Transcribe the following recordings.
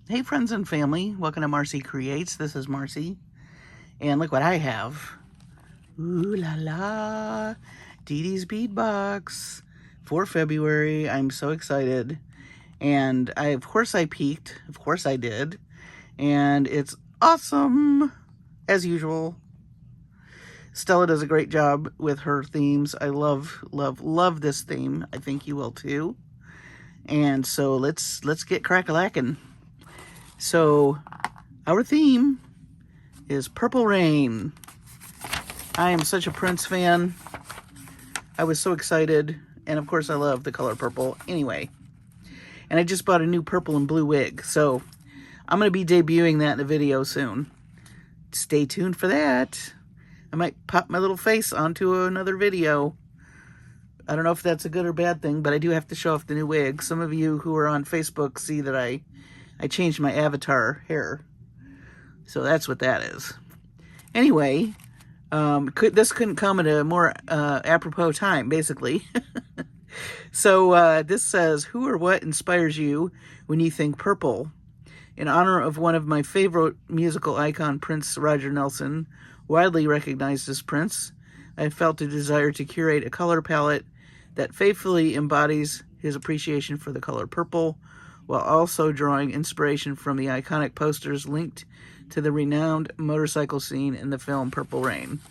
Hey friends and family, welcome to Marcie Creates. This is Marcie, and look what I have. Ooh la la, Didi's bead box for February. I'm so excited, and of course I peeked. Of course I did, and it's awesome as usual. Stella does a great job with her themes. I love this theme. I think you will too. And so let's get crack-a-lackin'. So our theme is Purple Rain. I am such a Prince fan. I was so excited. And of course I love the color purple anyway. And I just bought a new purple and blue wig. So I'm going to be debuting that in a video soon. Stay tuned for that. I might pop my little face onto another video. I don't know if that's a good or bad thing, but I do have to show off the new wig. Some of you who are on Facebook see that I changed my avatar hair. So that's what that is. Anyway, this couldn't come at a more apropos time, basically. So this says, who or what inspires you when you think purple? In honor of one of my favorite musical icon, Prince Roger Nelson, widely recognized as Prince, I felt a desire to curate a color palette that faithfully embodies his appreciation for the color purple, while also drawing inspiration from the iconic posters linked to the renowned motorcycle scene in the film Purple Rain.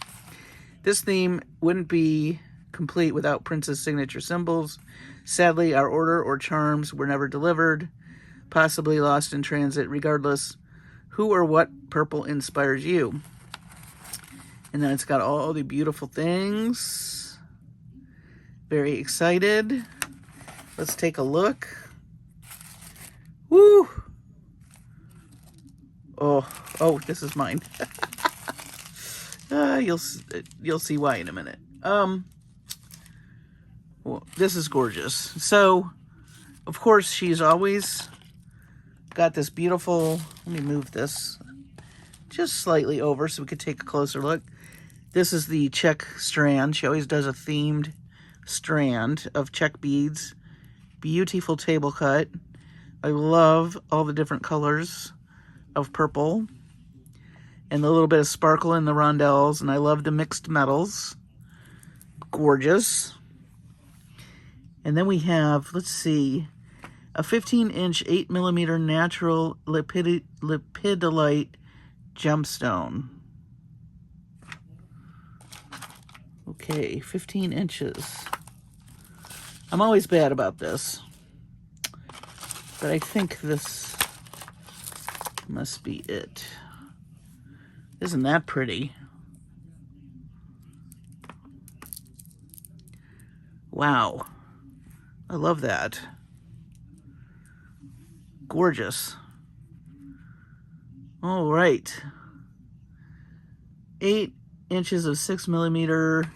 This theme wouldn't be complete without Prince's signature symbols. Sadly, our order or charms were never delivered, possibly lost in transit. Regardless, who or what purple inspires you? And then it's got all the beautiful things. Very excited. Let's take a look. Woo! Oh, this is mine. You'll see why in a minute. Well, this is gorgeous. So, of course, she's always got this beautiful. Let me move this just slightly over so we could take a closer look. This is the Czech strand. She always does a themed strand of Czech beads. Beautiful table cut. I love all the different colors of purple and the little bit of sparkle in the rondelles, and I love the mixed metals. Gorgeous. And then we have, let's see, a 15-inch 8mm natural lepidolite gemstone. Okay, 15 inches. I'm always bad about this, but I think this must be it. Isn't that pretty? Wow. I love that. Gorgeous. All right. 8 inches of 6mm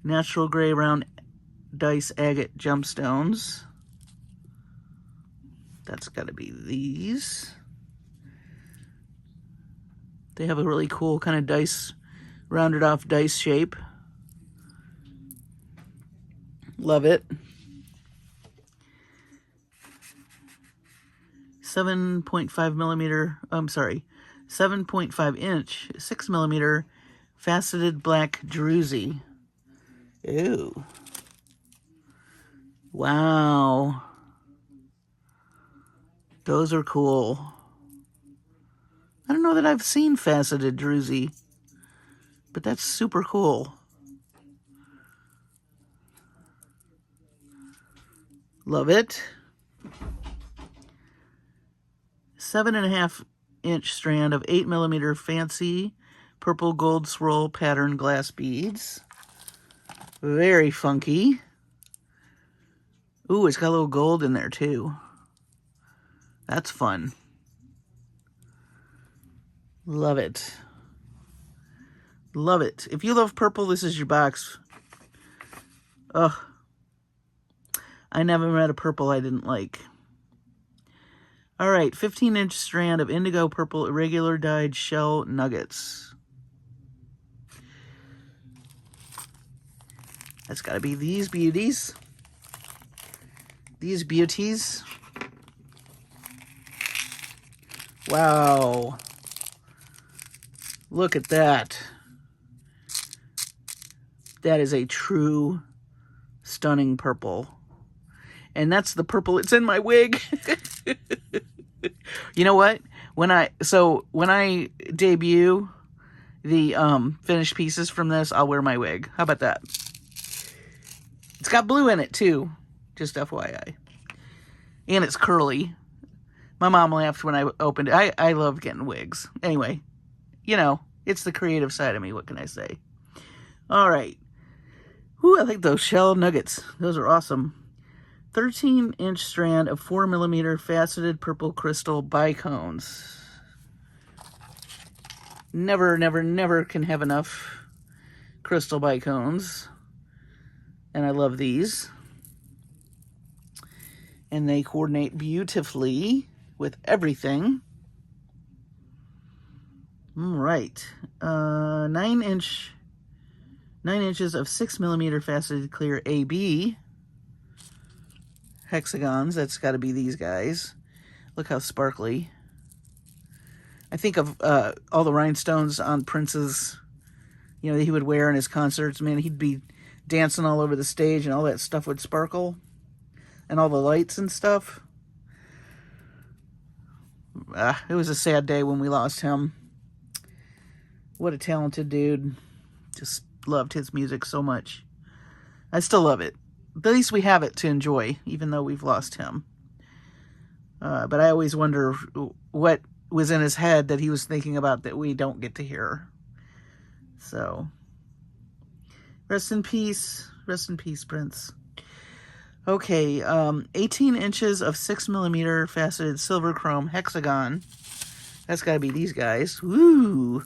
natural gray round dice agate gemstones. That's got to be these. They have a really cool kind of dice, rounded off dice shape. Love it. 7.5 inch, 6mm faceted black druzy. Ew. Wow. Those are cool. I don't know that I've seen faceted druzy, but that's super cool. Love it. 7.5 inch strand of 8mm fancy purple gold swirl pattern glass beads. Very funky. Ooh, it's got a little gold in there too. That's fun. Love it. Love it. If you love purple, this is your box. Ugh. I never met a purple I didn't like. All right, 15-inch strand of indigo purple irregular dyed shell nuggets. That's got to be these beauties. These beauties. Wow. Look at that. That is a true stunning purple. And that's the purple it's in my wig. You know what? When I debut the finished pieces from this, I'll wear my wig. How about that? It's got blue in it too, just FYI. And it's curly. My mom laughed when I opened it. I love getting wigs. Anyway, you know, it's the creative side of me. What can I say? All right. Ooh, I like those shell nuggets. Those are awesome. 13-inch strand of 4mm faceted purple crystal bicones. Never, never, never can have enough crystal bicones. And I love these. And they coordinate beautifully with everything. All right. 9 inches of 6mm faceted clear AB. Hexagons. That's got to be these guys. Look how sparkly. I think of all the rhinestones on Prince's, you know, that he would wear in his concerts. Man, he'd be dancing all over the stage and all that stuff would sparkle. And all the lights and stuff. It was a sad day when we lost him. What a talented dude. Just loved his music so much. I still love it. At least we have it to enjoy, even though we've lost him. But I always wonder what was in his head that he was thinking about that we don't get to hear. So, rest in peace. Rest in peace, Prince. Okay, 18 inches of 6mm faceted silver chrome hexagon. That's got to be these guys. Woo!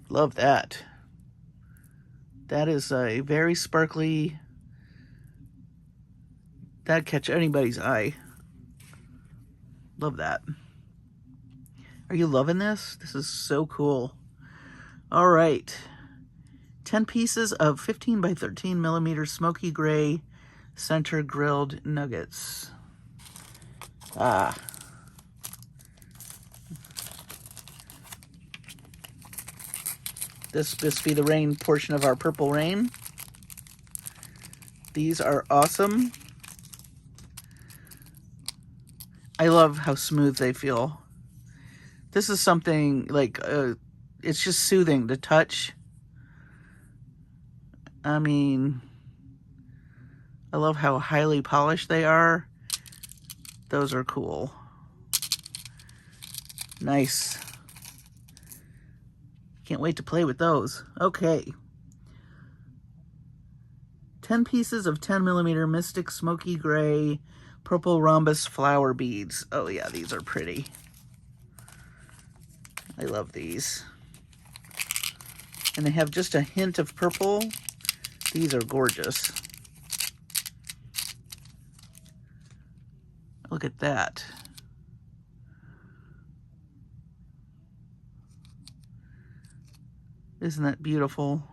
Love that. That is a very sparkly. That'd catch anybody's eye. Love that. Are you loving this? This is so cool. All right. 10 pieces of 15 by 13mm smoky gray center grilled nuggets. This must be the rain portion of our purple rain. These are awesome. I love how smooth they feel. This is something like, it's just soothing to touch. I mean, I love how highly polished they are. Those are cool. Nice. Can't wait to play with those. Okay. 10 pieces of 10mm Mystic Smoky Gray Purple Rhombus Flower Beads. Oh yeah, these are pretty. I love these. And they have just a hint of purple. These are gorgeous. Look at that. Isn't that beautiful?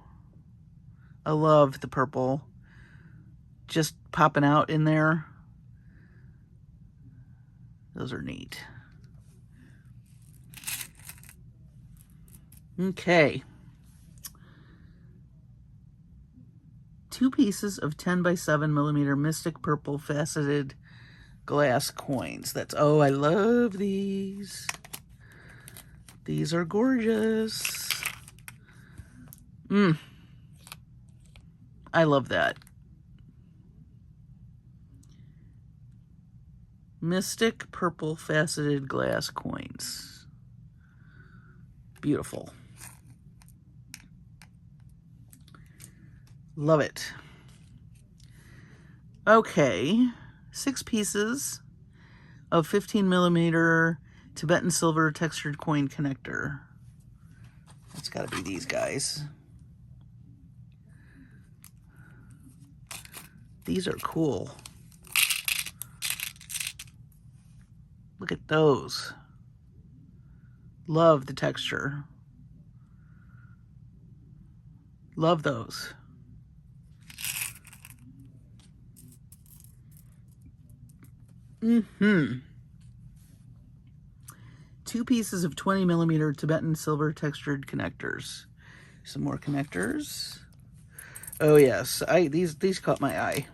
I love the purple. Just popping out in there. Those are neat. Okay. 2 pieces of 10 by 7mm Mystic Purple Faceted Glass Coins. That's, oh, I love these. These are gorgeous. I love that. Mystic Purple Faceted Glass Coins. Beautiful. Love it. Okay, 6 pieces of 15mm Tibetan silver textured coin connector. That's got to be these guys. These are cool. Look at those. Love the texture. Love those. 2 pieces of 20mm Tibetan silver textured connectors. Some more connectors. Oh yes, these caught my eye.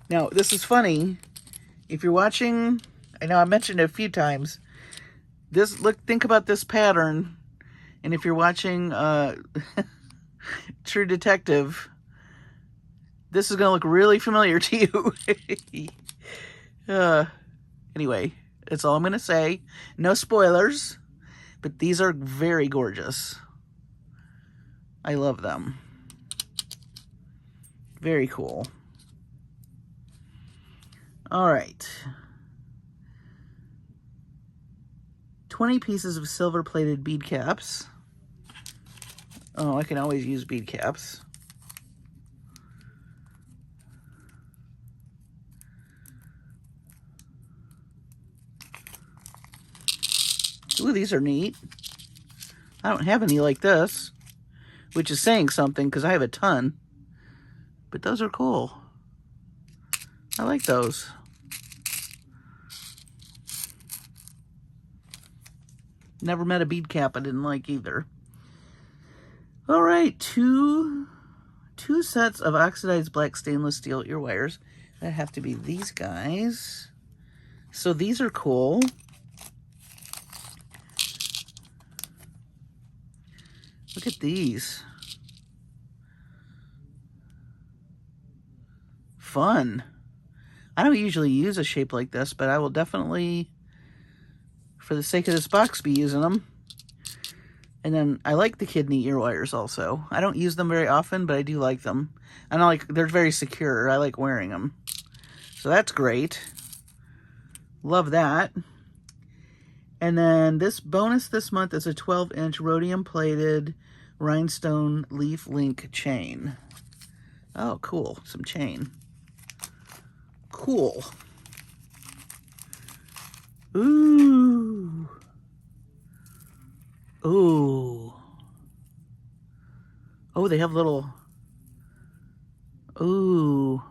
Now this is funny. If you're watching, I know I mentioned it a few times. Think about this pattern, and if you're watching True Detective, this is gonna look really familiar to you. Anyway, that's all I'm gonna say. No spoilers, but these are very gorgeous. I love them. Very cool. All right. 20 pieces of silver-plated bead caps. Oh, I can always use bead caps. Ooh, these are neat. I don't have any like this, which is saying something because I have a ton. But those are cool. I like those. Never met a bead cap I didn't like either. All right, two sets of oxidized black stainless steel ear wires. That have to be these guys. So these are cool. Look at these. Fun. I don't usually use a shape like this, but I will definitely, for the sake of this box, be using them. And then I like the kidney ear wires also. I don't use them very often, but I do like them. And they're very secure. I like wearing them. So that's great. Love that. And then this bonus this month is a 12-inch rhodium plated rhinestone leaf link chain. Oh, cool. Some chain. Cool. Ooh. Ooh. Oh, they have little... Ooh.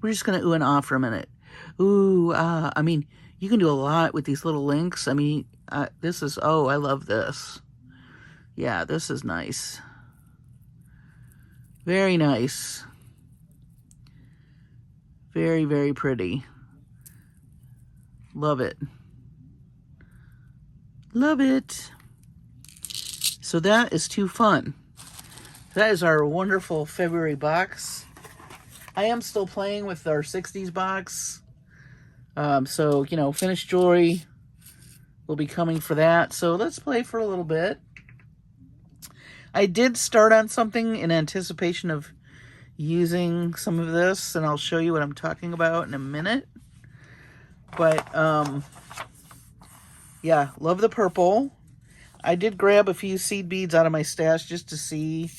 We're just going to ooh and ah for a minute. Ooh, I mean, you can do a lot with these little links. I mean, this is... Oh, I love this. Yeah, this is nice. Very nice. Very, very pretty. Love it. Love it. So that is too fun. That is our wonderful February box. I am still playing with our 60s box. So, you know, finished jewelry will be coming for that. So let's play for a little bit. I did start on something in anticipation of using some of this, and I'll show you what I'm talking about in a minute. But, yeah, love the purple. I did grab a few seed beads out of my stash just to see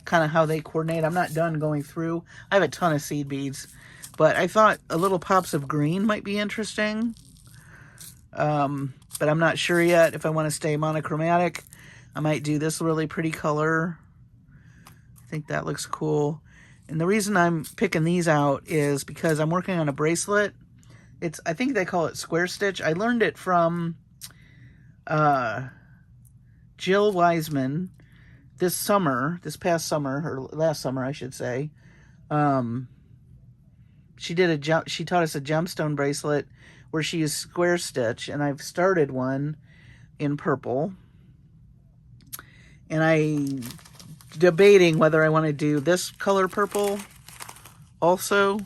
kind of how they coordinate. I'm not done going through. I have a ton of seed beads, but I thought a little pops of green might be interesting. But I'm not sure yet if I want to stay monochromatic. I might do this really pretty color. I think that looks cool. And the reason I'm picking these out is because I'm working on a bracelet. I think they call it square stitch. I learned it from Jill Wiseman this past summer, or last summer, I should say. She taught us a gemstone bracelet where she used square stitch, and I've started one in purple. And I'm debating whether I want to do this color purple also.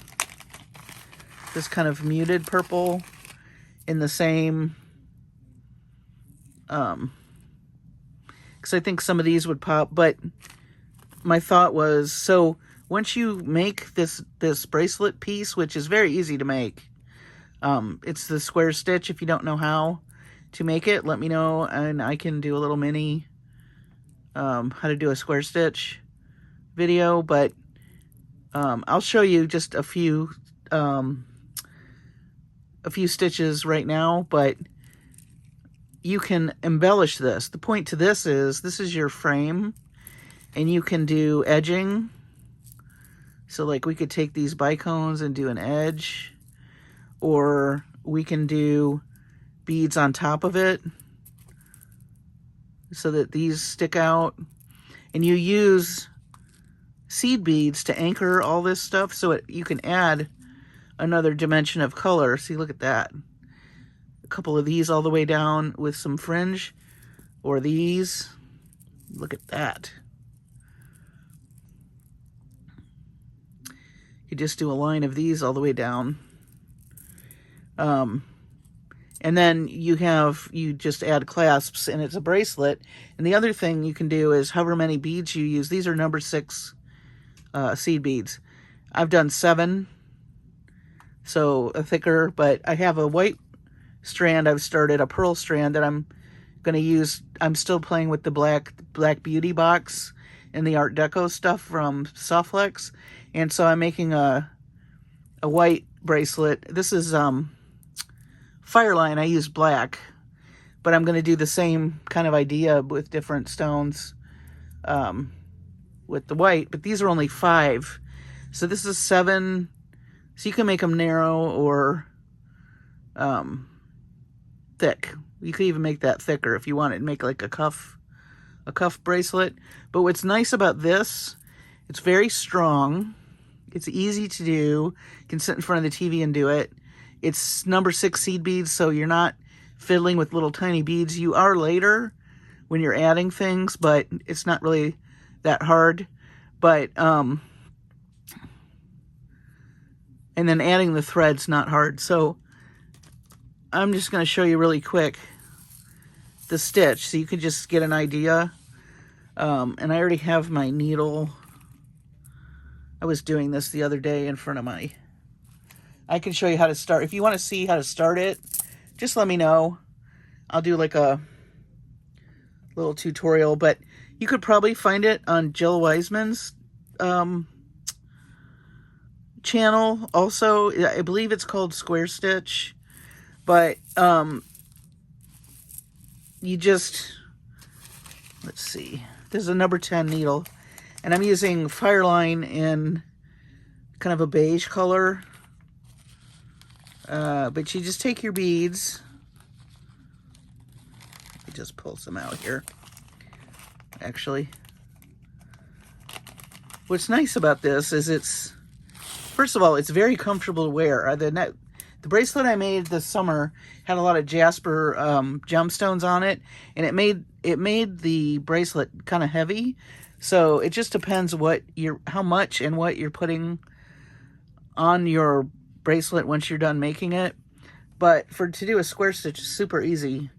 This kind of muted purple in the same, because I think some of these would pop, but my thought was, so once you make this bracelet piece, which is very easy to make, it's the square stitch. If you don't know how to make it, let me know, and I can do a little mini how to do a square stitch video, but I'll show you just a few stitches right now, but you can embellish this. The point to this is your frame, and you can do edging. So like we could take these bicones and do an edge, or we can do beads on top of it so that these stick out. And you use seed beads to anchor all this stuff so you can add another dimension of color. See, look at that. A couple of these all the way down with some fringe, or these. Look at that. You just do a line of these all the way down. And then you just add clasps, and it's a bracelet. And the other thing you can do is however many beads you use. These are number 6 seed beads. I've done 7, so a thicker, but I have a white strand I've started, a pearl strand that I'm going to use. I'm still playing with the black beauty box and the Art Deco stuff from Softflex. And so I'm making a white bracelet. This is Fireline. I use black, but I'm going to do the same kind of idea with different stones with the white, but these are only 5. So this is 7. So you can make them narrow or thick. You could even make that thicker if you want it, and make like a cuff bracelet. But what's nice about this, it's very strong. It's easy to do. You can sit in front of the TV and do it. It's number 6 seed beads, so you're not fiddling with little tiny beads. You are later when you're adding things, but it's not really that hard. But, and then adding the thread's not hard. So I'm just going to show you really quick the stitch so you can just get an idea. And I already have my needle. I was doing this the other day in front of I can show you how to start. If you want to see how to start it, just let me know. I'll do like a little tutorial, but you could probably find it on Jill Wiseman's channel. Also, I believe it's called Square Stitch, but you just, let's see. This is a number 10 needle, and I'm using Fireline in kind of a beige color. But you just take your beads. Let me just pull some out here. Actually, what's nice about this is first of all, it's very comfortable to wear. The bracelet I made this summer had a lot of jasper gemstones on it, and it made the bracelet kind of heavy. So it just depends how much and what you're putting on your bracelet once you're done making it. But to do a square stitch is super easy.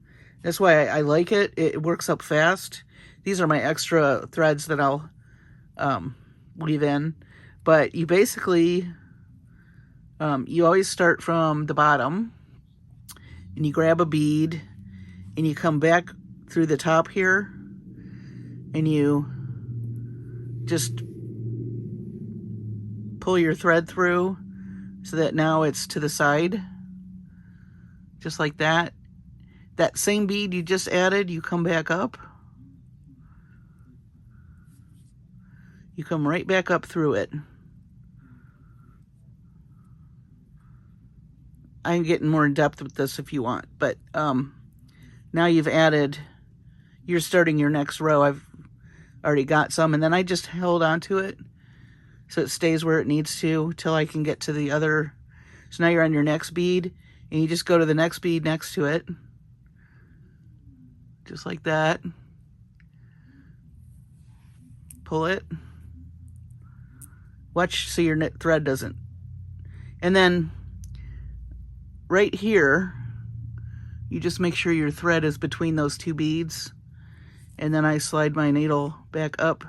That's why I like it. It works up fast. These are my extra threads that I'll weave in. But you basically, you always start from the bottom, and you grab a bead, and you come back through the top here, and you just pull your thread through so that now it's to the side, just like that. That same bead you just added, you come back up. You come right back up through it. I'm getting more in depth with this if you want, but now you've added, you're starting your next row. I've already got some, and then I just held onto it so it stays where it needs to till I can get to the other. So now you're on your next bead, and you just go to the next bead next to it, just like that. Pull it. Watch so your thread doesn't. And then right here, you just make sure your thread is between those 2 beads, and then I slide my needle back up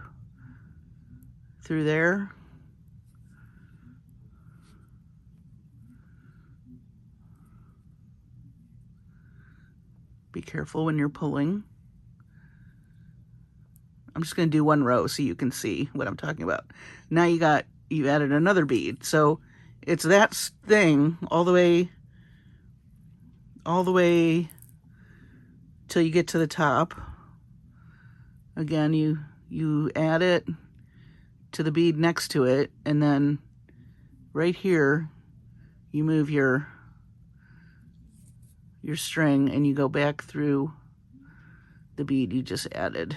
through there. Be careful when you're pulling. I'm just going to do one row so you can see what I'm talking about. Now you added another bead. So it's that thing all the way till you get to the top. Again, you add it, to the bead next to it, and then right here you move your string and you go back through the bead you just added.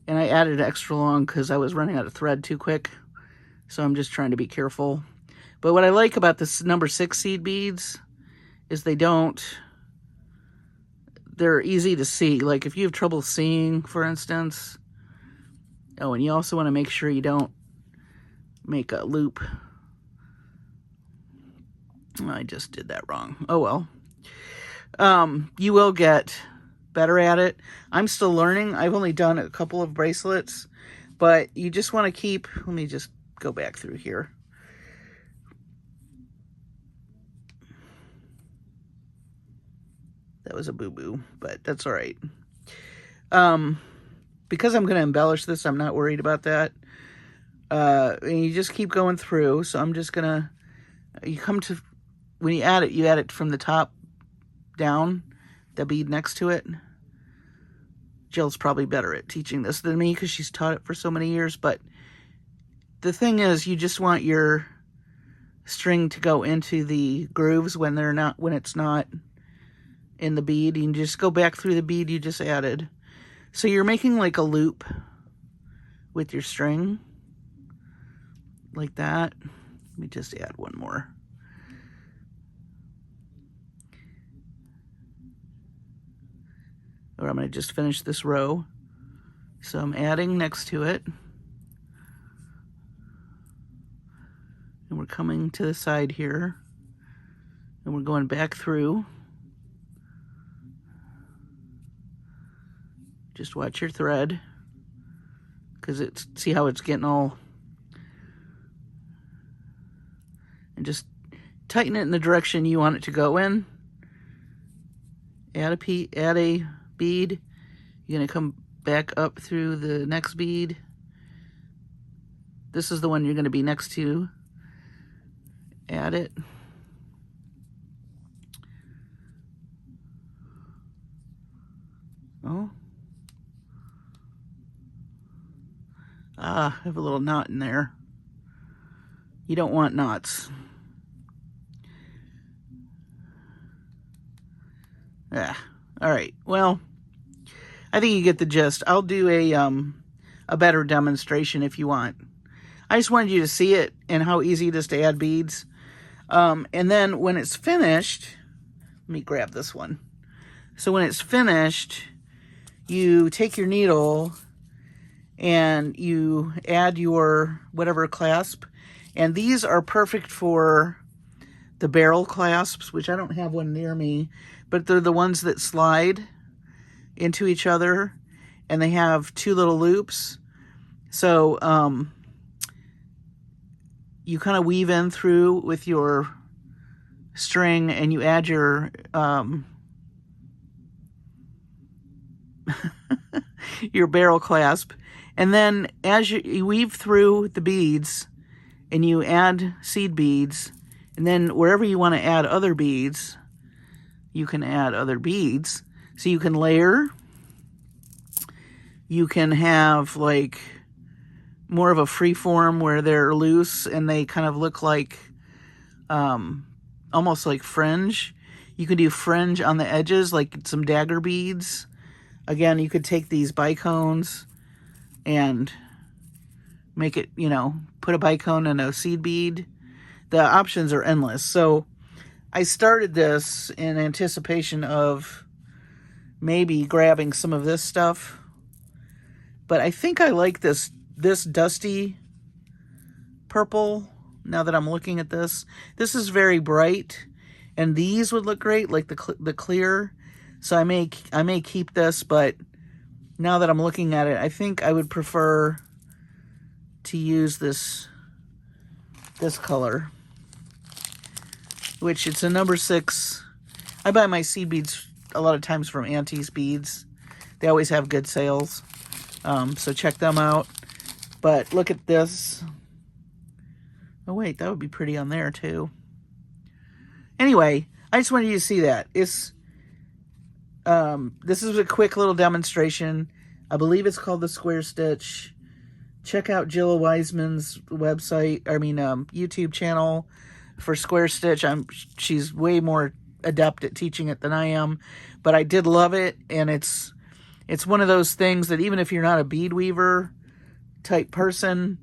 And I added extra long because I was running out of thread too quick, so I'm just trying to be careful. But what I like about this number 6 seed beads is they're easy to see. Like if you have trouble seeing, for instance. Oh, and you also want to make sure you don't make a loop. I just did that wrong. Oh well. You will get better at it. I'm still learning. I've only done a couple of bracelets, but you just want to keep, let me just go back through here. That was a boo-boo, but that's all right. Because I'm going to embellish this, I'm not worried about that. And you just keep going through. So I'm just going to, when you add it from the top down, the bead next to it. Jill's probably better at teaching this than me because she's taught it for so many years. But the thing is, you just want your string to go into the grooves when it's not in the bead. You can just go back through the bead you just added. So you're making like a loop with your string, like that. Let me just add one more. Or I'm going to just finish this row. So I'm adding next to it. And we're coming to the side here. And we're going back through. Just watch your thread. Because see how it's getting all... And just tighten it in the direction you want it to go in. Add a bead. You're going to come back up through the next bead. This is the one you're going to be next to. Add it. Oh. I have a little knot in there. You don't want knots. All right. Well, I think you get the gist. I'll do a better demonstration if you want. I just wanted you to see it and how easy it is to add beads. And then when it's finished, let me grab this one. So when it's finished, you take your needle and you add your whatever clasp. And these are perfect for the barrel clasps, which I don't have one near me, but they're the ones that slide into each other, and they have 2 little loops. So you kind of weave in through with your string, and you add your your barrel clasp, and then as you weave through the beads, and you add seed beads, and then wherever you want to add other beads, you can add other beads. So you can layer. You can have like more of a free form where they're loose and they kind of look like almost like fringe. You can do fringe on the edges, like some dagger beads. Again, you could take these bicones and make it, put a bicone and a seed bead. The options are endless. So I started this in anticipation of maybe grabbing some of this stuff. But I think I like this dusty purple now that I'm looking at this. This is very bright. And these would look great, like the clear. So I may keep this, but now that I'm looking at it, I think I would prefer to use this color, which it's a number 6. I buy my seed beads a lot of times from Auntie's Beads. They always have good sales, so check them out. But look at this. Oh wait, that would be pretty on there too. Anyway, I just wanted you to see that. This is a quick little demonstration. I believe it's called the square stitch. check out Jill Wiseman's website, YouTube channel for square stitch. She's way more adept at teaching it than I am, but I did love it, and it's one of those things that even if you're not a bead weaver type person,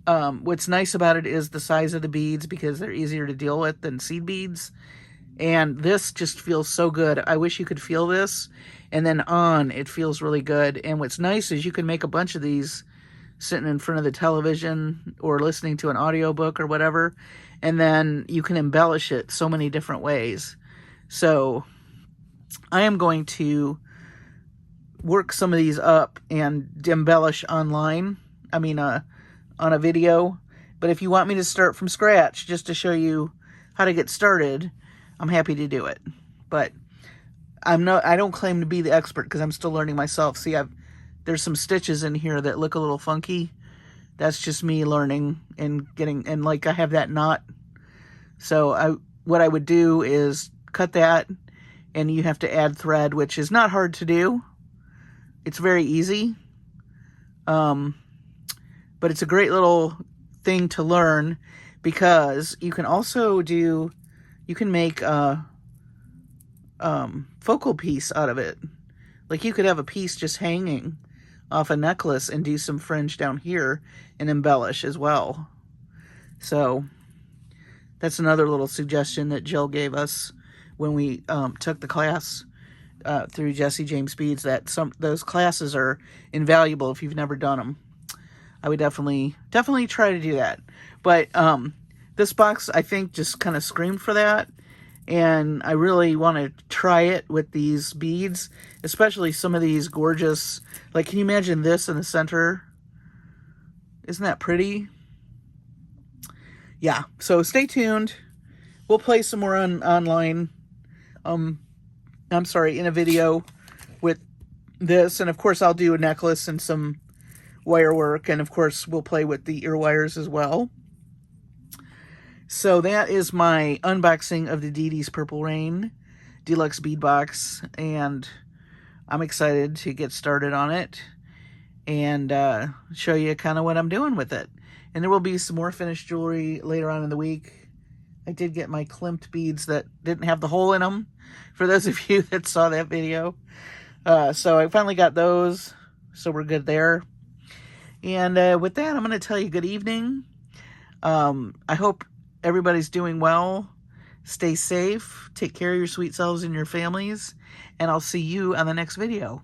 what's nice about it is the size of the beads, because they're easier to deal with than seed beads. And this just feels so good. I wish you could feel this. And then it feels really good. And what's nice is you can make a bunch of these sitting in front of the television or listening to an audiobook or whatever. And then you can embellish it so many different ways. So I am going to work some of these up and embellish online. On a video. But if you want me to start from scratch just to show you how to get started, I'm happy to do it. But I don't claim to be the expert because I'm still learning myself. See, there's some stitches in here that look a little funky. That's just me learning and like I have that knot. So what I would do is cut that, and you have to add thread, which is not hard to do. It's very easy. But it's a great little thing to learn, because you can also make a focal piece out of it. Like you could have a piece just hanging off a necklace and do some fringe down here and embellish as well. So that's another little suggestion that Jill gave us when we took the class through Jesse James Beads, that those classes are invaluable if you've never done them. I would definitely try to do that. But this box, I think, just kind of screamed for that. And I really want to try it with these beads, especially some of these gorgeous, like, can you imagine this in the center? Isn't that pretty? Yeah, so stay tuned. We'll play some more online. In a video with this. And of course, I'll do a necklace and some wire work, and of course we'll play with the ear wires as well. So that is my unboxing of the Didi's Purple Rain Deluxe Bead Box, and I'm excited to get started on it and show you kind of what I'm doing with it. And there will be some more finished jewelry later on in the week. I did get my klimped beads that didn't have the hole in them, for those of you that saw that video. So I finally got those, so we're good there. And with that, I'm going to tell you good evening. I hope everybody's doing well. Stay safe. Take care of your sweet selves and your families. And I'll see you on the next video.